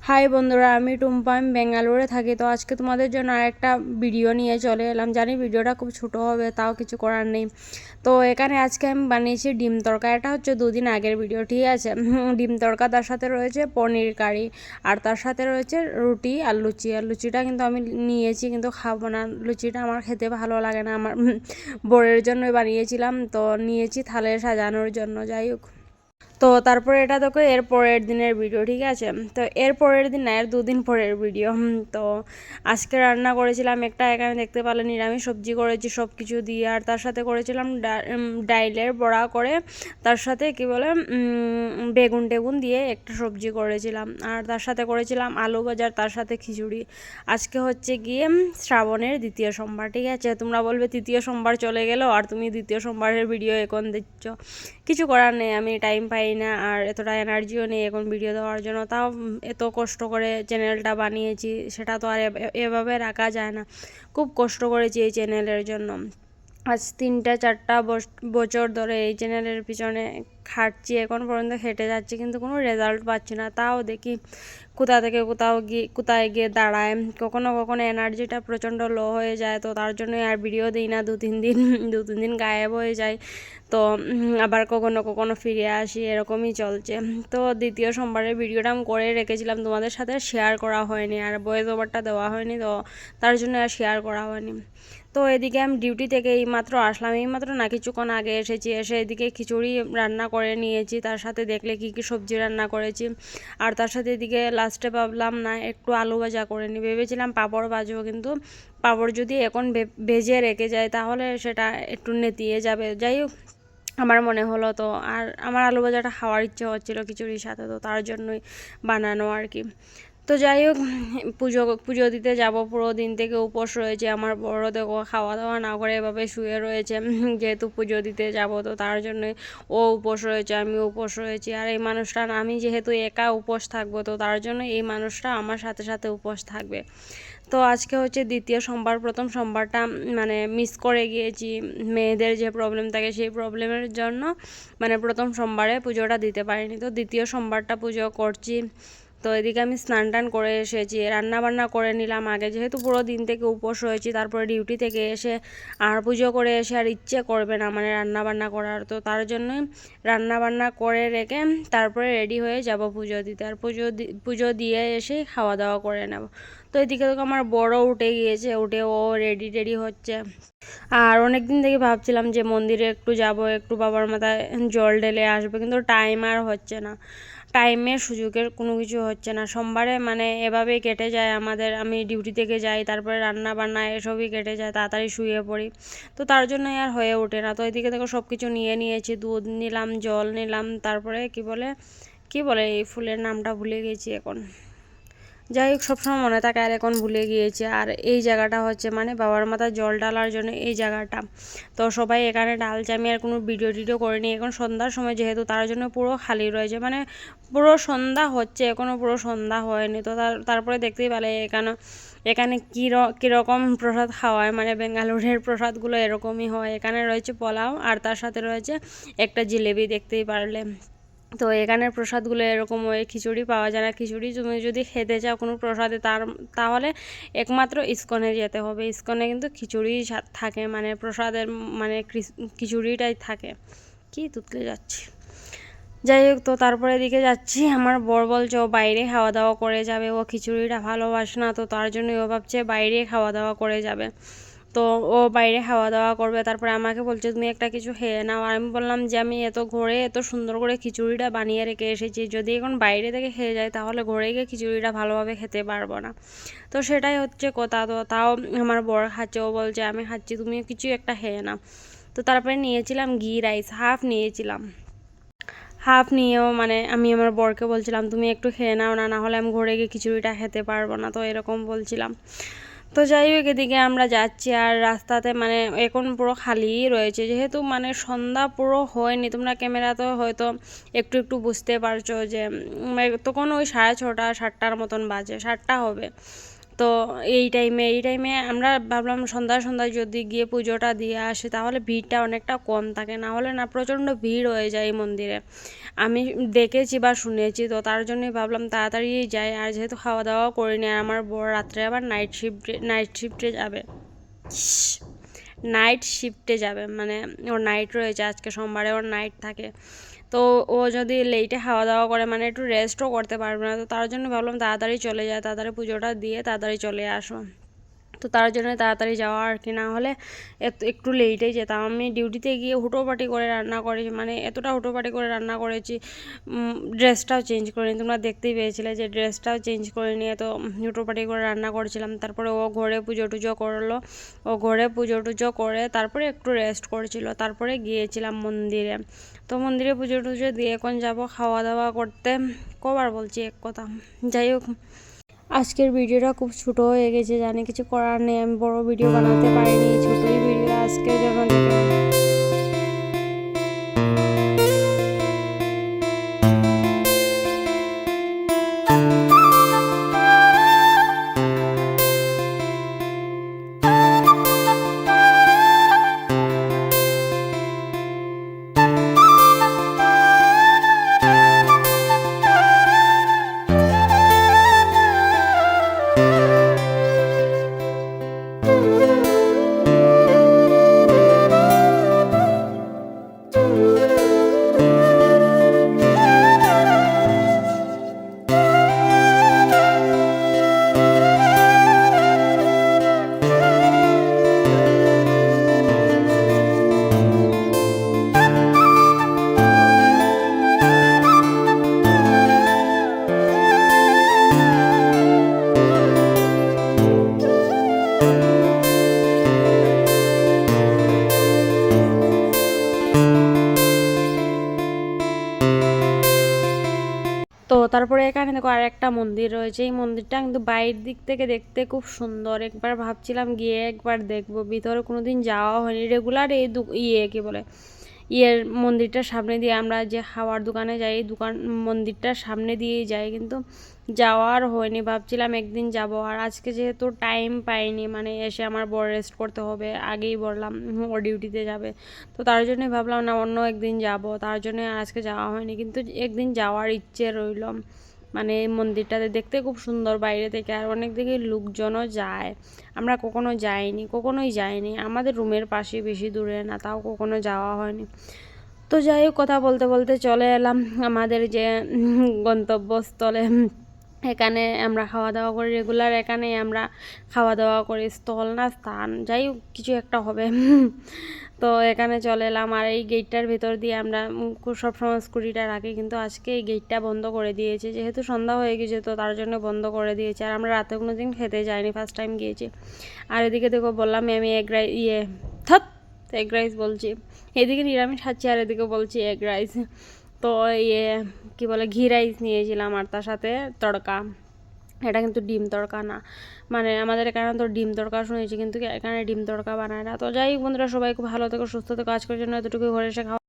High বন্ধুরা, আমি টুম্পা, আমি বেঙ্গালুরুতে থাকি। তো আজকে তোমাদের জন্য আরেকটা ভিডিও নিয়ে চলে এলাম। জানি ভিডিওটা খুব ছোট হবে, তাও কিছু করার নেই। তো এখানে আজকে আমি বানিয়েছি ডিম তড়কা। এটা হচ্ছে 2 দিন আগের ভিডিও, ঠিক আছে। ডিম তড়কা, তার সাথে রয়েছে পনির কারি, আর তার সাথে রয়েছে রুটি আর লুচি। আর লুচিটা কিন্তু আমি নিয়েছি, কিন্তু খাবো না। লুচিটা আমার খেতে ভালো লাগে না, আমার বরের জন্যই বানিয়েছিলাম। তো নিয়েছি থালে সাজানোর জন্য। যাই হোক, তো তারপরে এটা তোকে এর পরের দিনের ভিডিও, ঠিক আছে। তো এর পরের দিন না, এর 2 দিন পরের ভিডিও। তো আজকে রান্না করেছিলাম একটা, এখানে দেখতে পেলে নিরামিষ সবজি করেছি সব কিছু দিয়ে। আর তার সাথে করেছিলাম ডাইলের বড়া করে, তার সাথে কি বলে বেগুন টেগুন দিয়ে একটা সবজি করেছিলাম। আর তার সাথে করেছিলাম আলু ভাজা, তার সাথে খিচুড়ি। আজকে হচ্ছে গিয়ে শ্রাবণের 2য় সোমবার, ঠিক আছে। তোমরা বলবে 3য় সোমবার চলে গেল আর তুমি 2য় সোমবারের ভিডিও এখন দিচ্ছ। কিছু করার নেই, আমি টাইম পাই না আর এতটা এনার্জিও নেই এখন ভিডিও দেওয়ার জন্য। তাও এত কষ্ট করে চ্যানেলটা বানিয়েছি, সেটা তো আর এভাবে রাখা যায় না। খুব কষ্ট করেছি এই চ্যানেলের জন্য। আজ 3-4টা বছর ধরে এই চ্যানেলের পিছনে খাটছি, এখন পর্যন্ত হেঁটে যাচ্ছি, কিন্তু কোনো রেজাল্ট পাচ্ছি না। তাও দেখি কোথা থেকে কোথায় গিয়ে দাঁড়ায়। কখনো কখনো এনার্জিটা প্রচণ্ড লো হয়ে যায়, তো তার জন্য আর ভিডিও দিই না। 2-3 দিন গায়েব হয়ে যায়। তো আবার কখনো কখনো ফিরে আসি, এরকমই চলছে। তো 2য় সোমবারের ভিডিওটা আমি করে রেখেছিলাম, তোমাদের সাথে শেয়ার করা হয়নি, আর ভয়েস ওভারটা দেওয়া হয়নি, তো তার জন্য আর শেয়ার করা হয়নি। তো এদিকে আমি ডিউটি থেকে এইমাত্র আসলাম, এইমাত্র না কিছুক্ষণ আগে এসেছি। এসে এদিকে খিচুড়ি রান্না করে নিয়েছি, তার সাথে দেখলে কি কি সবজি রান্না করেছি। আর তার সাথে এদিকে লাস্টে ভাবলাম না একটু আলু ভাজা করে নিই, ভেবেছিলাম পাঁপড় ভাজবো, কিন্তু পাঁপড় যদি এখন ভেজে রেখে যায় তাহলে সেটা একটু নেতিয়ে যাবে। যাই হোক, আমার মনে হলো তো, আর আমার আলু ভাজাটা খাওয়ার ইচ্ছে হচ্ছিলো খিচুড়ির সাথে, তো তার জন্যই বানানো আর কি। তো যাই হোক, পুজো দিতে যাব। পুরো দিন থেকে উপোস রয়েছে আমার বড়, দেখো খাওয়া দাওয়া না করে এভাবে শুয়ে রয়েছে। যেহেতু পুজো দিতে যাব, তো তার জন্যই ও উপোস রয়েছে, আমি উপোস রয়েছি। আর এই মানুষটা, আমি যেহেতু একা উপোস থাকবো, তো তার জন্য এই মানুষটা আমার সাথে সাথে উপোস থাকবে। তো আজকে হচ্ছে 2য় সোমবার, প্রথম সোমবারটা মানে মিস করে গিয়েছি। মেয়েদের যে প্রবলেম থাকে সেই প্রবলেমের জন্য মানে প্রথম সোমবারে পুজোটা দিতে পারিনি। তো 2য় সোমবারটা পুজো করছি। তো এদিকে আমি স্নান টান করে এসেছি, রান্না বান্না করে নিলাম আগে, যেহেতু পুরো দিন থেকে উপোস হয়েছি। তারপরে ডিউটি থেকে এসে আর পুজো করে এসে আর ইচ্ছে করবে না মানে রান্না বান্না করার, তো তার জন্যই রান্না বান্না করে রেখে তারপরে রেডি হয়ে যাব পুজো দিতে। আর পুজো দিয়ে এসে খাওয়া দাওয়া করে নেব। তো এদিকে তো আমার বড় উঠে গিয়েছে, উঠে ও রেডি টেডি হচ্ছে। আর অনেক দিন থেকে ভাবছিলাম যে মন্দিরে একটু যাব, একটু বাবার মাথায় জল ঢেলে আসবো, কিন্তু টাইম আর হচ্ছে না। টাইমের সুযোগের কোনো কিছু হচ্ছে না। সোমবারে মানে এভাবেই কেটে যায় আমাদের। আমি ডিউটি থেকে যাই, তারপরে রান্না বান্না এসবই কেটে যায়, তাড়াতাড়ি শুয়ে পড়ি, তো তার জন্য আর হয়ে ওঠে না। তো এদিকে দেখো সব কিছু নিয়ে নিয়েছি, দুধ নিলাম, জল নিলাম, তারপরে কি বলে এই ফুলের নামটা ভুলে গেছি এখন। যাই হোক, সবসময় মনে থাকে আর এখন ভুলে গিয়েছে। আর এই জায়গাটা হচ্ছে মানে বাবার মাথায় জল ঢালার জন্য এই জায়গাটা। তো সবাই এখানে ঢালছে, আমি আর কোনো ভিডিও টিডিও করিনি। এখন সন্ধ্যার সময় যেহেতু, তার জন্য পুরো খালি রয়েছে, মানে পুরো সন্ধ্যা হচ্ছে, এখনও পুরো সন্ধ্যা হয়নি। তো তারপরে দেখতেই পেলে এখানে কীরকম প্রসাদ খাওয়ায়, মানে বেঙ্গালুরের প্রসাদগুলো এরকমই হয়। এখানে রয়েছে পোলাও, আর তার সাথে রয়েছে একটা জিলেবি, দেখতেই পারলে। তো এখানের প্রসাদগুলো এরকম, ওই খিচুড়ি পাওয়া যায় না। খিচুড়ি তুমি যদি খেতে চাও কোনো প্রসাদে, তাহলে একমাত্র ইস্কনে যেতে হবে। ইস্কনে কিন্তু খিচুড়ি থাকে, মানে প্রসাদের মানে খিচুড়িটাই থাকে। কি তুতলে যাচ্ছি। যাই হোক, তো তারপরে এদিকে যাচ্ছি, আমার বর বলছে ও বাইরে খাওয়া দাওয়া করে যাবে, ও খিচুড়িটা ভালোবাসে না, তো তার জন্যই ও ভাবছে বাইরে খাওয়া দাওয়া করে যাবে। তো ও বাইরে খাওয়া দাওয়া করবে, তারপরে আমাকে বলছে তুমি একটা কিছু খেয়ে নাও। আর আমি বললাম যে আমি ঘরে এত সুন্দর করে খিচুড়িটা বানিয়ে রেখে এসেছি, যদি এখন বাইরে থেকে খেয়ে যাই তাহলে ঘরে গিয়ে খিচুড়িটা ভালোভাবে খেতে পারবো না। তো সেটাই হচ্ছে কথা। তো তাও আমার বর খাচ্ছে, ও বলছে আমি খাচ্ছি, তুমি কিছু একটা খেয়ে নাও। তো তারপরে নিয়েছিলাম ঘি রাইস, হাফ নিয়েছিলাম। হাফ নিয়েও মানে আমি আমার বরকে বলছিলাম তুমি একটু খেয়ে নাও না, নাহলে আমি ঘরে গিয়ে খিচুড়িটা খেতে পারবো না, তো এরকম বলছিলাম। তো যাই হোক, এদিকে আমরা যাচ্ছি, আর রাস্তাতে মানে এখন পুরো খালিই রয়েছে, যেহেতু মানে সন্ধ্যা পুরো হয়নি। তোমরা ক্যামেরাতে হয়তো একটু একটু বুঝতে পারছো যে তখন ওই 6:30-7টার মতন বাজে, 7টা হবে। তো এই টাইমে আমরা ভাবলাম সন্ধ্যায় যদি গিয়ে পুজোটা দিয়ে আসি তাহলে ভিড়টা অনেকটা কম থাকে, না হলে না প্রচণ্ড ভিড় হয়ে যায় এই মন্দিরে। আমি দেখেছি বা শুনেছি, তো তার জন্যই ভাবলাম তাড়াতাড়ি যাই। আর যেহেতু খাওয়া দাওয়া করিনি, আর আমার বড় রাত্রে আবার নাইট শিফটে যাবে, মানে ওর নাইট রয়েছে আজকে, সোমবারে ওর নাইট থাকে। তো ও যদি লেটে খাওয়া দাওয়া করে মানে একটু রেস্টও করতে পারবে না, তো তার জন্য ভাবলাম তাড়াতাড়ি চলে যায়, তাড়াতাড়ি পুজোটা দিয়ে তাড়াতাড়ি চলে আসো। তো তার জন্য তাড়াতাড়ি যাওয়া আর কি, না হলে একটু লেটেই যেতাম। আমি ডিউটিতে গিয়ে হুটোপাটি করে রান্না করেছি, মানে এতটা হুটোপাটি করে রান্না করেছি, ড্রেসটাও চেঞ্জ করিনি, তোমরা দেখতেই পেয়েছিলে যে ড্রেসটাও চেঞ্জ করে নিয়ে তো হুটোপাটি করে রান্না করেছিলাম। তারপরে ও ঘরে পুজো টুজো করলো, ও ঘরে পুজো টুজো করে তারপরে একটু রেস্ট করেছিল, তারপরে গিয়েছিলাম মন্দিরে। তো মন্দিরে পুজো টুজো দিয়ে এখন যাব খাওয়া দাওয়া করতে। কবার বলছি এক কথা, যাই হোক আজকের ভিডিওটা খুব ছোটো হয়ে গেছে, জানি কিছু করার নেই, আমি বড় ভিডিও বানাতে পারিনি, ছোটোই ভিডিও আজকের জন্য দেখলাম। তো তারপরে এখানে দেখো আর একটা মন্দির রয়েছে, এই মন্দিরটা কিন্তু বাইরের দিক থেকে দেখতে খুব সুন্দর, একবার ভাবছিলাম গিয়ে একবার দেখবো, ভিতরে কোনোদিন যাওয়া হয়নি। রেগুলার এই কি বলে মন্দিরটার সামনে দিয়ে আমরা যে খাওয়ার দোকানে যাই, মন্দিরটার সামনে দিয়েই যাই, কিন্তু যাওয়ার হয়নি। ভাবছিলাম একদিন যাব, আর আজকে যেহেতু টাইম পাইনি, মানে এসে আমার বড় রেস্ট করতে হবে, আগেই বললাম ও ডিউটিতে যাবে, তো তার জন্যই ভাবলাম না অন্য একদিন যাব, তার জন্য আজকে যাওয়া হয়নি, কিন্তু একদিন যাওয়ার ইচ্ছে রইল। মানে এই মন্দিরটাতে দেখতে খুব সুন্দর বাইরে থেকে, আর অনেক দিকে লোকজনও যায়, আমরা কখনোই যাইনি, আমাদের রুমের পাশে, বেশি দূরে না, তাও কখনো যাওয়া হয়নি। তো যাই হোক কথা বলতে বলতে চলে এলাম আমাদের যে গন্তব্যস্থলে। এখানে আমরা খাওয়া দাওয়া করি, রেগুলার এখানেই আমরা খাওয়া দাওয়া করি, স্থল না স্থান, যাই হোক কিছু একটা হবে। তো এখানে চলে এলাম, আর এই গেটটার ভেতর দিয়ে আমরা সবসময় স্কুটিটা রাখি, কিন্তু আজকে এই গেটটা বন্ধ করে দিয়েছে, যেহেতু সন্ধ্যা হয়ে গেছে তো তার জন্য বন্ধ করে দিয়েছে। আর আমরা রাতে কোনো দিন খেতে যাইনি, ফার্স্ট টাইম গিয়েছি। আর এদিকে দেখো বললাম আমি এগ রাইস বলছি, এদিকে নিরামিষ খাচ্ছি আর এদিকে বলছি এগ রাইস। তো কি বলে ঘি রাইস নিয়েছিলাম, আর তার সাথে তড়কা। এটা কিন্তু ডিম তড়কা না, মানে আমাদের এখানে তো ডিম তড়কা শুনেছি, কিন্তু এখানে ডিম তড়কা বানায় না। তো যাই হোক বন্ধুরা, সবাই খুব ভালো থেকো, সুস্থ থেকো, আজকের জন্য এতটুকু, ঘরে এসে খাওয়া।